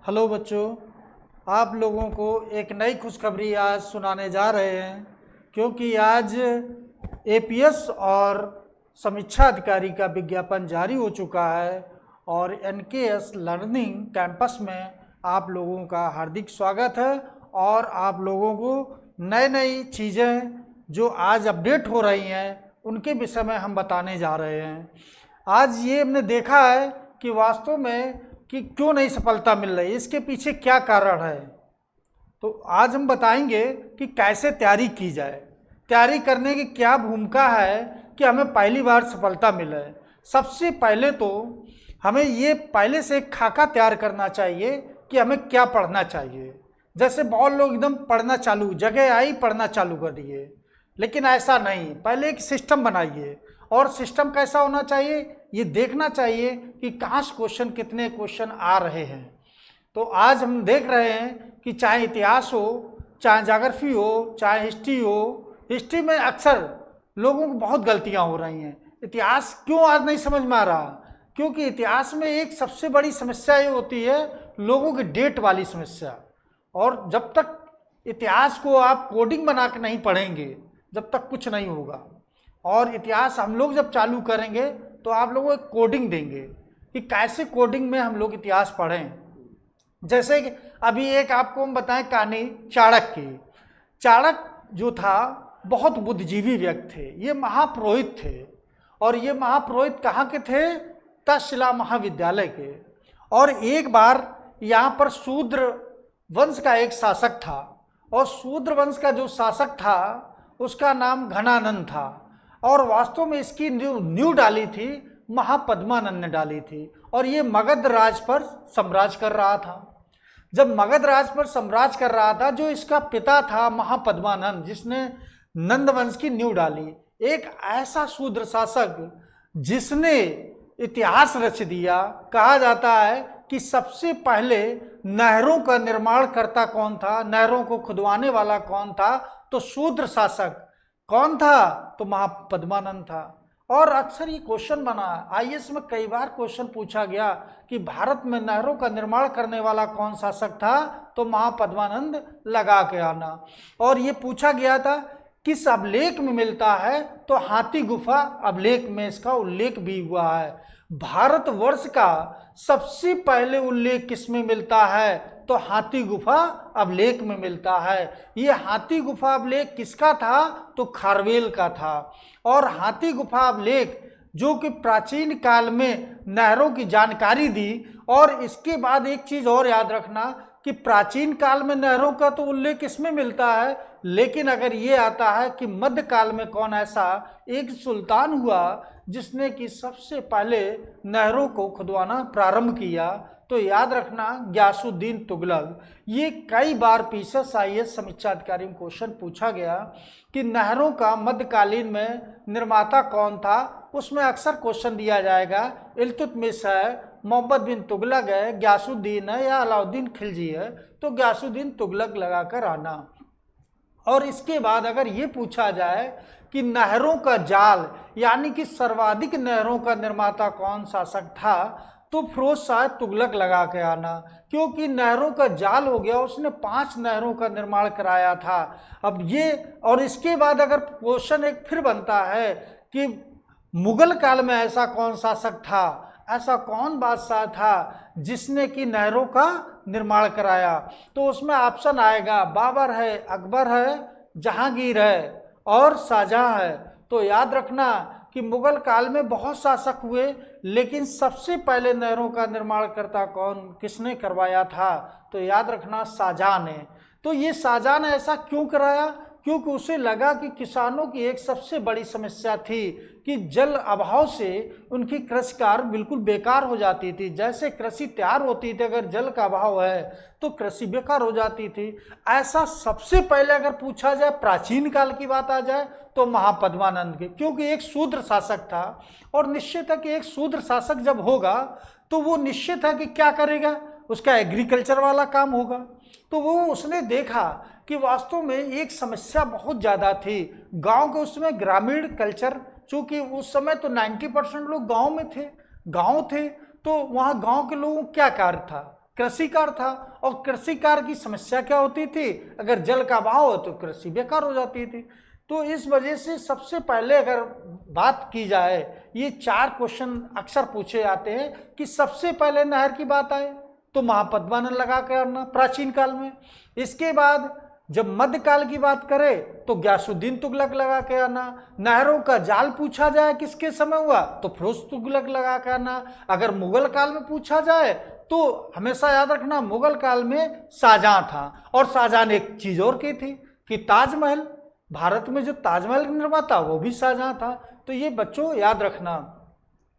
Hello बच्चों, आप लोगों को एक नई खुशखबरी आज सुनाने जा रहे हैं क्योंकि आज एपीएस और समीक्षा अधिकारी का विज्ञापन जारी हो चुका है और एनकेएस लर्निंग कैंपस में आप लोगों का हार्दिक स्वागत है। और आप लोगों को नई नई चीज़ें जो आज अपडेट हो रही हैं उनके विषय में हम बताने जा रहे हैं। आज ये हमने देखा है कि वास्तव में कि क्यों नहीं सफलता मिल रही, इसके पीछे क्या कारण है। तो आज हम बताएंगे कि कैसे तैयारी की जाए, तैयारी करने की क्या भूमिका है कि हमें पहली बार सफलता मिले। सबसे पहले तो हमें ये पहले से एक खाका तैयार करना चाहिए कि हमें क्या पढ़ना चाहिए। जैसे बहुत लोग एकदम पढ़ना चालू, जगह आई पढ़ना चालू कर दिए, लेकिन ऐसा नहीं। पहले एक सिस्टम बनाइए और सिस्टम कैसा होना चाहिए ये देखना चाहिए कि कहाँ से क्वेश्चन, कितने क्वेश्चन आ रहे हैं। तो आज हम देख रहे हैं कि चाहे इतिहास हो, चाहे ज्योग्राफी हो, चाहे हिस्ट्री हो, हिस्ट्री में अक्सर लोगों को बहुत गलतियां हो रही हैं। इतिहास क्यों आज नहीं समझ में आ रहा? क्योंकि इतिहास में एक सबसे बड़ी समस्या ये होती है लोगों की डेट वाली समस्या। और जब तक इतिहास को आप कोडिंग बना के नहीं पढ़ेंगे जब तक कुछ नहीं होगा। और इतिहास हम लोग जब चालू करेंगे तो आप लोगों को कोडिंग देंगे कि कैसे कोडिंग में हम लोग इतिहास पढ़ें। जैसे कि अभी एक आपको हम बताएं कहानी चाणक्य की। चाणक्य जो था बहुत बुद्धिजीवी व्यक्ति थे, ये महापुरोहित थे। और ये महापुरोहित कहाँ के थे? तक्षशिला महाविद्यालय के। और एक बार यहाँ पर शूद्र वंश का एक शासक था, और शूद्र वंश का जो शासक था उसका नाम घनानंद था। और वास्तव में इसकी नींव डाली थी महापद्मानंद ने डाली थी। और ये मगध राज पर साम्राज्य कर रहा था। जब मगध राज पर साम्राज्य कर रहा था, जो इसका पिता था महापद्मानंद, जिसने नंद वंश की नींव डाली, एक ऐसा शूद्र शासक जिसने इतिहास रच दिया। कहा जाता है कि सबसे पहले नहरों का निर्माण करता कौन था, नहरों को खुदवाने वाला कौन था? तो शूद्र शासक। कौन था? तो महापद्मानंद था। और अक्सर ये क्वेश्चन बना, आईएएस में कई बार क्वेश्चन पूछा गया कि भारत में नहरों का निर्माण करने वाला कौन शासक था? तो महापद्मानंद लगा के आना। और ये पूछा गया था किस अभिलेख में मिलता है? तो हाथी गुफा अभिलेख में इसका उल्लेख भी हुआ है। भारतवर्ष का सबसे पहले उल्लेख किसमें मिलता है? तो हाथी गुफा अभिलेख में मिलता है। ये हाथी गुफा अभिलेख किसका था? तो खारवेल का था। और हाथी गुफा अभिलेख जो कि प्राचीन काल में नहरों की जानकारी दी। और इसके बाद एक चीज और याद रखना कि प्राचीन काल में नहरों का तो उल्लेख इसमें मिलता है, लेकिन अगर ये आता है कि मध्यकाल में कौन ऐसा एक सुल्तान हुआ जिसने कि सबसे पहले नहरों को खुदवाना प्रारंभ किया, तो याद रखना गयासुद्दीन तुगलक। ये कई बार पीसीएस आईएएस समीक्षा अधिकारी में क्वेश्चन पूछा गया कि नहरों का मध्यकालीन में निर्माता कौन था। उसमें अक्सर क्वेश्चन दिया जाएगा इल्तुतमिश है, मोहम्मद बिन तुगलक है, गयासुद्दीन है या अलाउद्दीन खिलजी है। तो गयासुद्दीन तुगलक लगाकर आना। और इसके बाद अगर ये पूछा जाए कि नहरों का जाल यानी कि सर्वाधिक नहरों का निर्माता कौन शासक था, तो फिरोज शाह तुगलक लगा के आना। क्योंकि नहरों का जाल हो गया, उसने 5 नहरों का निर्माण कराया था। अब ये, और इसके बाद अगर क्वेश्चन एक फिर बनता है कि मुगल काल में ऐसा कौन शासक था, ऐसा कौन बादशाह था जिसने कि नहरों का निर्माण कराया, तो उसमें ऑप्शन आएगा बाबर है, अकबर है, जहांगीर है और शाहजहां है। तो याद रखना कि मुगल काल में बहुत शासक हुए, लेकिन सबसे पहले नहरों का निर्माण करता कौन, किसने करवाया था? तो याद रखना शाहजहां ने। तो ये शाहजहां ने ऐसा क्यों कराया? क्योंकि उसे लगा कि किसानों की एक सबसे बड़ी समस्या थी कि जल अभाव से उनकी कृषि कार्य बिल्कुल बेकार हो जाती थी। जैसे कृषि तैयार होती थी, अगर जल का अभाव है तो कृषि बेकार हो जाती थी। ऐसा सबसे पहले अगर पूछा जाए, प्राचीन काल की बात आ जाए, तो महापद्मानंद के, क्योंकि एक शूद्र शासक था। और निश्चित है कि एक शूद्र शासक जब होगा तो वो निश्चित है कि क्या करेगा, उसका एग्रीकल्चर वाला काम होगा। तो वो उसने देखा कि वास्तव में एक समस्या बहुत ज़्यादा थी गांव के, उसमें ग्रामीण कल्चर, चूँकि उस समय तो 90% लोग गांव में थे, गांव थे। तो वहाँ गांव के लोगों को क्या कार्य था? कृषिकार था। और कृषिकार की समस्या क्या होती थी, अगर जल का अभाव हो तो कृषि बेकार हो जाती थी। तो इस वजह से सबसे पहले अगर बात की जाए, ये 4 क्वेश्चन अक्सर पूछे जाते हैं कि सबसे पहले नहर की बात आए तो महापद्मा नहर लगा के आना प्राचीन काल में। इसके बाद जब मध्यकाल की बात करें तो ग्यासुद्दीन तुगलक लगा के आना। नहरों का जाल पूछा जाए किसके समय हुआ तो फिरोज तुगलक लगा के आना। अगर मुगल काल में पूछा जाए तो हमेशा याद रखना मुगल काल में शाहजहां था। और शाहजहां ने एक चीज और की थी कि ताजमहल, भारत में जो ताजमहल निर्माता वो भी शाहजहां था। तो ये बच्चों याद रखना।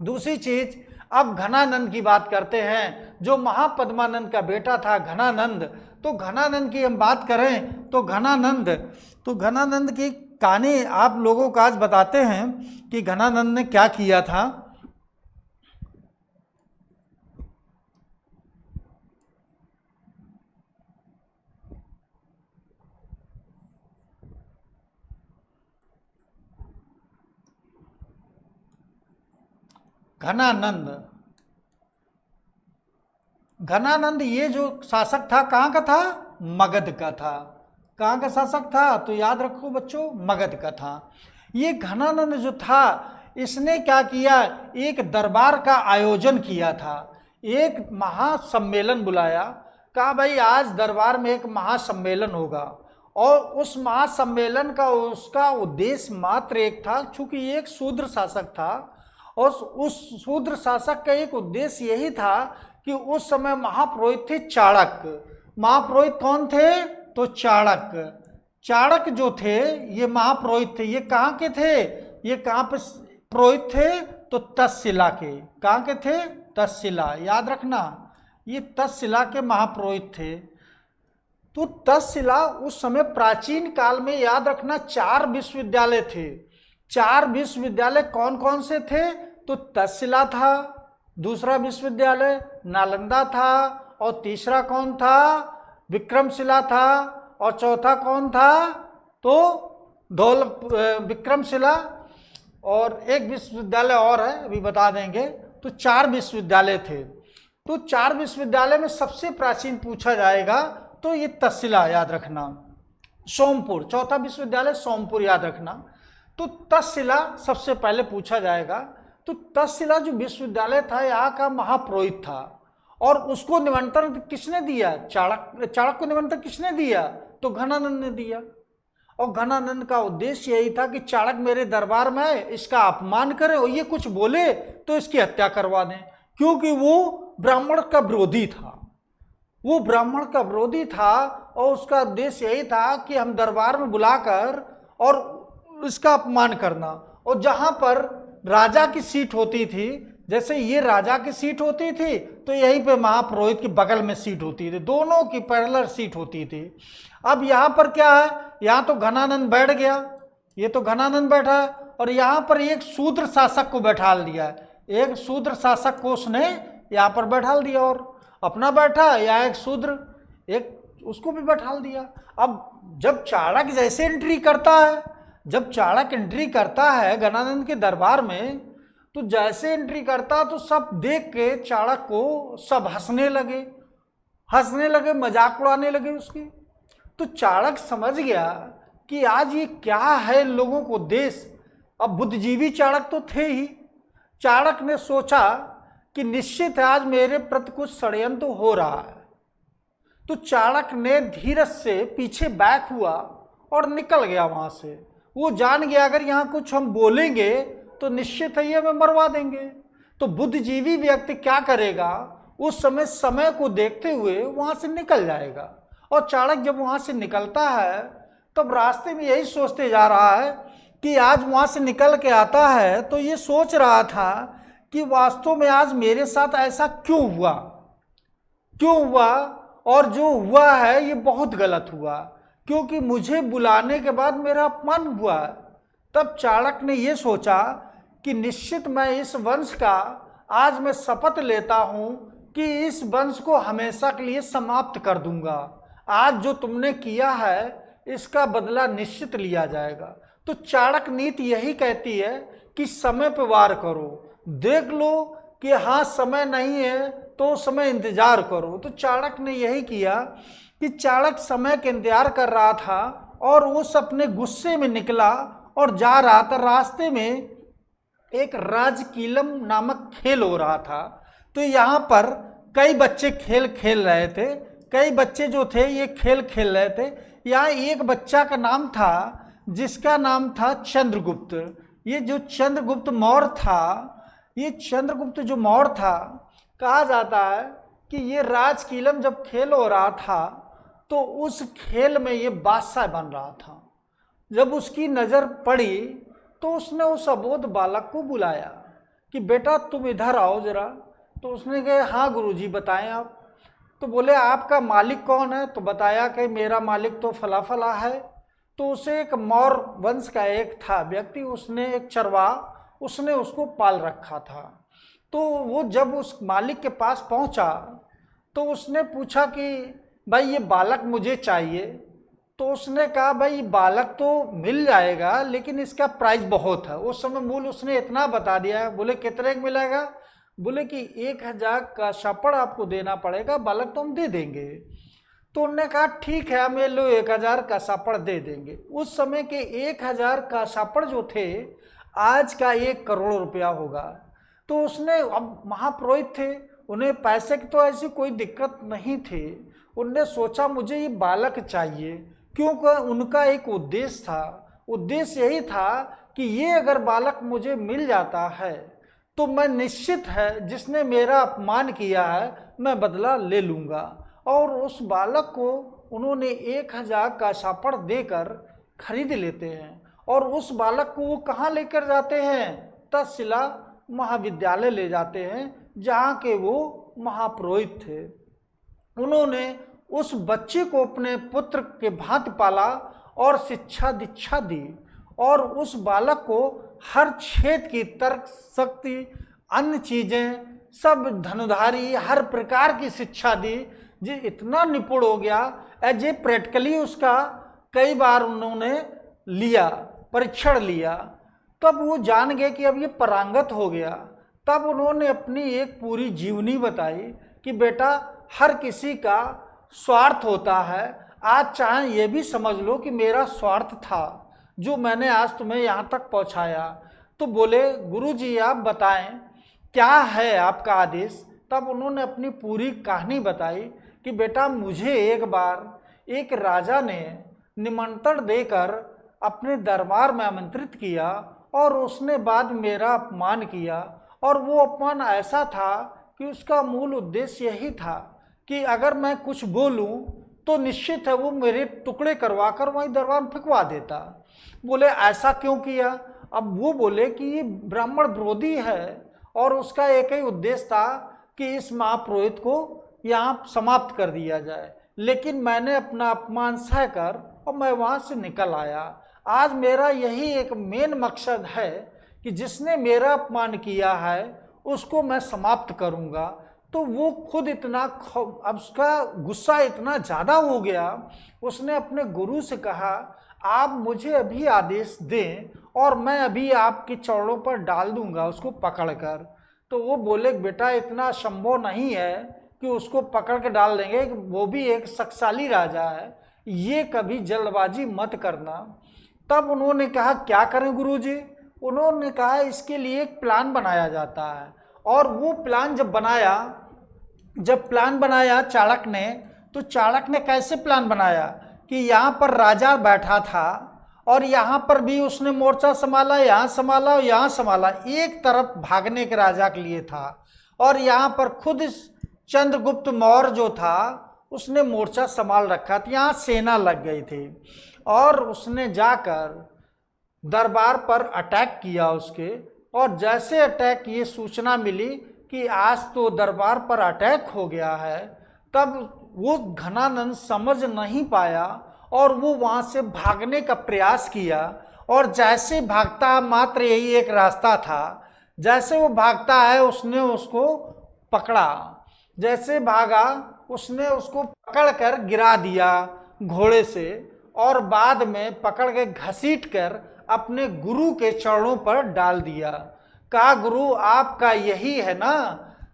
दूसरी चीज, अब घनानंद की बात करते हैं, जो महापद्मानंद का बेटा था घनानंद। तो घनानंद की हम बात करें तो घनानंद की कहानी आप लोगों को आज बताते हैं कि घनानंद ने क्या किया था। घनानंद ये जो शासक था कहाँ का था, मगध का था। कहाँ का शासक था तो याद रखो बच्चों, मगध का था। ये घनानंद जो था इसने क्या किया, एक दरबार का आयोजन किया था, एक महासम्मेलन बुलाया। कहा भाई आज दरबार में एक महासम्मेलन होगा। और उस महासम्मेलन का उसका उद्देश्य मात्र एक था, चूंकि एक शूद्र शासक था और उस शूद्र शासक का एक उद्देश्य यही था कि उस समय महापुरोहित थे चाणक्य। महापुरोहित कौन थे तो चाणक्य। चाणक्य जो थे ये महापुरोहित थे। ये कहाँ के थे, ये कहाँ पे पुरोहित थे तो तक्षशिला के। कहाँ के थे, तक्षशिला, याद रखना ये तक्षशिला के महापुरोहित थे। तो तक्षशिला उस समय प्राचीन काल में याद रखना 4 विश्वविद्यालय थे। 4 विश्वविद्यालय कौन कौन से थे तो तक्षशिला था, दूसरा विश्वविद्यालय नालंदा था, और तीसरा कौन था विक्रमशिला था, और चौथा कौन था तो विक्रमशिला, और एक विश्वविद्यालय और है अभी बता देंगे। तो 4 विश्वविद्यालय थे। तो 4 विश्वविद्यालय में सबसे प्राचीन पूछा जाएगा तो ये तक्षशिला, याद रखना। सोमपुर, चौथा विश्वविद्यालय सोमपुर, याद रखना। तो तक्षशिला सबसे पहले पूछा जाएगा। तो तक्षशिला जो विश्वविद्यालय था यहाँ का महापुरोहित था, और उसको निमंत्रण किसने दिया, चाणक्य को निमंत्रण किसने दिया तो घनानंद ने दिया। और घनानंद का उद्देश्य यही था कि चाणक्य मेरे दरबार में आए, इसका अपमान करें और ये कुछ बोले तो इसकी हत्या करवा दें, क्योंकि वो ब्राह्मण का विरोधी था। वो ब्राह्मण का विरोधी था और उसका उद्देश्य यही था कि हम दरबार में बुलाकर और इसका अपमान करना। और जहाँ पर राजा की सीट होती थी, जैसे ये राजा की सीट होती थी तो यहीं पे महापुरोहित के बगल में सीट होती थी, दोनों की पैरेलल सीट होती थी। अब यहाँ पर क्या है, यहाँ तो घनानंद बैठ गया, ये तो घनानंद बैठा है, और यहाँ पर एक शूद्र शासक को बैठा दिया है। एक शूद्र शासक को उसने यहाँ पर बैठा दिया और अपना बैठा, या एक शूद्र एक उसको भी बैठा दिया। अब जब चाणक्य जैसे एंट्री करता है, जब चाणक्य एंट्री करता है घनानंद के दरबार में, तो जैसे एंट्री करता तो सब देख के चाणक्य को सब हंसने लगे, मजाक उड़ाने लगे उसकी। तो चाणक्य समझ गया कि आज ये क्या है लोगों को देश। अब बुद्धिजीवी चाणक्य तो थे ही। चाणक्य ने सोचा कि निश्चित आज मेरे प्रति कुछ षड्यंत्र हो रहा है। तो चाणक्य ने धीरज से पीछे बैक हुआ और निकल गया वहां से। वो जान गया अगर यहाँ कुछ हम बोलेंगे तो निश्चित है ये हमें मरवा देंगे। तो बुद्धिजीवी व्यक्ति क्या करेगा, उस समय को देखते हुए वहां से निकल जाएगा। और चाणक्य जब वहां से निकलता है तब रास्ते में यही सोचते जा रहा है कि आज वहां से निकल के आता है तो ये सोच रहा था कि वास्तव में आज मेरे साथ ऐसा क्यों हुआ, और जो हुआ है ये बहुत गलत हुआ, क्योंकि मुझे बुलाने के बाद मेरा अपमान हुआ। तब चाणक्य ने ये सोचा कि निश्चित मैं इस वंश का आज मैं शपथ लेता हूं कि इस वंश को हमेशा के लिए समाप्त कर दूंगा। आज जो तुमने किया है इसका बदला निश्चित लिया जाएगा। तो चाणक्य नीति यही कहती है कि समय पर वार करो, देख लो कि हाँ समय नहीं है तो उस समय इंतजार करो। तो चाणक्य ने यही किया कि चाणक्य समय का इंतजार कर रहा था और उस अपने गुस्से में निकला और जा रहा था। रास्ते में एक राजकीलम नामक खेल हो रहा था। तो यहाँ पर कई बच्चे खेल खेल रहे थे, कई बच्चे जो थे ये खेल खेल रहे थे। यहाँ एक बच्चा का नाम था जिसका नाम था चंद्रगुप्त। ये जो चंद्रगुप्त मौर्य था, ये चंद्रगुप्त जो मौर्य था, कहा जाता है कि ये राजकीलम जब खेल हो रहा था तो उस खेल में ये बादशाह बन रहा था। जब उसकी नज़र पड़ी तो उसने उस अबोध बालक को बुलाया कि बेटा तुम इधर आओ जरा। तो उसने कहा हाँ गुरुजी बताएं आप। तो बोले आपका मालिक कौन है? तो बताया कि मेरा मालिक तो फला फला है। तो उसे एक मौर्य वंश का एक था व्यक्ति, उसने एक चरवाहा, उसने उसको पाल रखा था। तो वो जब उस मालिक के पास पहुंचा तो उसने पूछा कि भाई ये बालक मुझे चाहिए। तो उसने कहा भाई बालक तो मिल जाएगा लेकिन इसका प्राइस बहुत है। उस समय मूल उसने इतना बता दिया। बोले कितने का मिलेगा? बोले कि 1000 का सापड़ आपको देना पड़ेगा, बालक तो हम दे देंगे। तो उन्होंने कहा ठीक है हम ये लो 1000 का सापड़ दे देंगे। उस समय के 1000 का सापड़ जो थे आज का 1 करोड़ रुपया होगा। तो उसने, अब महापुरोहित थे, उन्हें पैसे की तो ऐसी कोई दिक्कत नहीं थी। उनने सोचा मुझे ये बालक चाहिए, क्योंकि उनका एक उद्देश्य था। उद्देश्य यही था कि ये अगर बालक मुझे मिल जाता है तो मैं निश्चित है जिसने मेरा अपमान किया है मैं बदला ले लूँगा। और उस बालक को उन्होंने 1000 का सापड़ देकर खरीद लेते हैं। और उस बालक को वो कहाँ लेकर जाते हैं? तक्षशिला महाविद्यालय ले जाते हैं जहाँ के वो महापुरोहित थे। उन्होंने उस बच्चे को अपने पुत्र के भांति पाला और शिक्षा दीक्षा दी और उस बालक को हर क्षेत्र की तर्क शक्ति, अन्य चीज़ें सब, धनुधारी, हर प्रकार की शिक्षा दी। जी इतना निपुण हो गया, एज ए प्रैक्टिकली उसका कई बार उन्होंने लिया, परीक्षण लिया। तब वो जान गए कि अब ये पारंगत हो गया। तब उन्होंने अपनी एक पूरी जीवनी बताई कि बेटा हर किसी का स्वार्थ होता है। आज चाहे ये भी समझ लो कि मेरा स्वार्थ था जो मैंने आज तुम्हें यहाँ तक पहुँचाया। तो बोले गुरुजी आप बताएं क्या है आपका आदेश? तब उन्होंने अपनी पूरी कहानी बताई कि बेटा मुझे एक बार एक राजा ने निमंत्रण देकर अपने दरबार में आमंत्रित किया और उसने बाद मेरा अपमान किया। और वो अपमान ऐसा था कि उसका मूल उद्देश्य यही था कि अगर मैं कुछ बोलूं तो निश्चित है वो मेरे टुकड़े करवा कर वहीं दरबार में फेंकवा देता। बोले ऐसा क्यों किया? अब वो बोले कि ये ब्राह्मण विरोधी है और उसका एक ही उद्देश्य था कि इस महापुरोहित को यहाँ समाप्त कर दिया जाए। लेकिन मैंने अपना अपमान सहकर और मैं वहाँ से निकल आया। आज मेरा यही एक मेन मकसद है कि जिसने मेरा अपमान किया है उसको मैं समाप्त करूँगा। तो वो खुद इतना, अब उसका गुस्सा इतना ज़्यादा हो गया, उसने अपने गुरु से कहा आप मुझे अभी आदेश दें और मैं अभी आपके चरणों पर डाल दूंगा उसको पकड़कर। तो वो बोले बेटा इतना संभव नहीं है कि उसको पकड़ के डाल देंगे, वो भी एक शक्तिशाली राजा है, ये कभी जल्दबाजी मत करना। तब उन्होंने कहा क्या करें गुरुजी? उन्होंने कहा इसके लिए एक प्लान बनाया जाता है। और वो प्लान जब प्लान बनाया चाणक्य ने, तो चाणक्य ने कैसे प्लान बनाया कि यहाँ पर राजा बैठा था और यहाँ पर भी उसने मोर्चा संभाला, यहाँ संभाला और यहाँ संभाला। एक तरफ भागने के राजा के लिए था और यहाँ पर खुद चंद्रगुप्त मौर्य जो था उसने मोर्चा संभाल रखा था। यहाँ सेना लग गई थी और उसने जाकर दरबार पर अटैक किया उसके। और जैसे अटैक ये सूचना मिली कि आज तो दरबार पर अटैक हो गया है, तब वो घनानंद समझ नहीं पाया और वो वहाँ से भागने का प्रयास किया। और जैसे भागता, मात्र यही एक रास्ता था, जैसे वो भागता है उसने उसको पकड़ा। जैसे भागा उसने उसको पकड़कर गिरा दिया घोड़े से और बाद में पकड़ के घसीट कर अपने गुरु के चरणों पर डाल दिया। कहा गुरु आपका यही है ना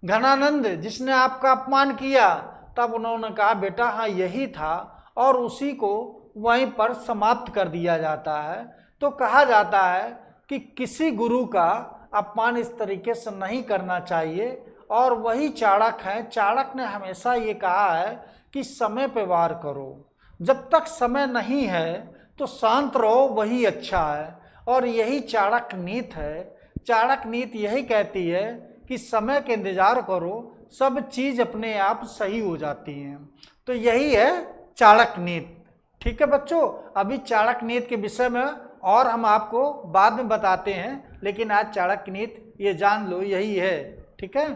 घनानंद जिसने आपका अपमान किया, तब उन्होंने कहा बेटा हाँ यही था, और उसी को वहीं पर समाप्त कर दिया जाता है। तो कहा जाता है कि किसी गुरु का अपमान इस तरीके से नहीं करना चाहिए। और वही चाणक्य है, चाणक्य ने हमेशा ये कहा है कि समय पे वार करो, जब तक समय नहीं है तो शांत रहो, वही अच्छा है। और यही चाणक्य नीति है। चाणक्य नीति यही कहती है कि समय के इंतजार करो, सब चीज अपने आप सही हो जाती हैं। तो यही है चाणक्य नीति। ठीक है बच्चों, अभी चाणक्य नीति के विषय में और हम आपको बाद में बताते हैं, लेकिन आज चाणक्य नीति ये जान लो यही है। ठीक है।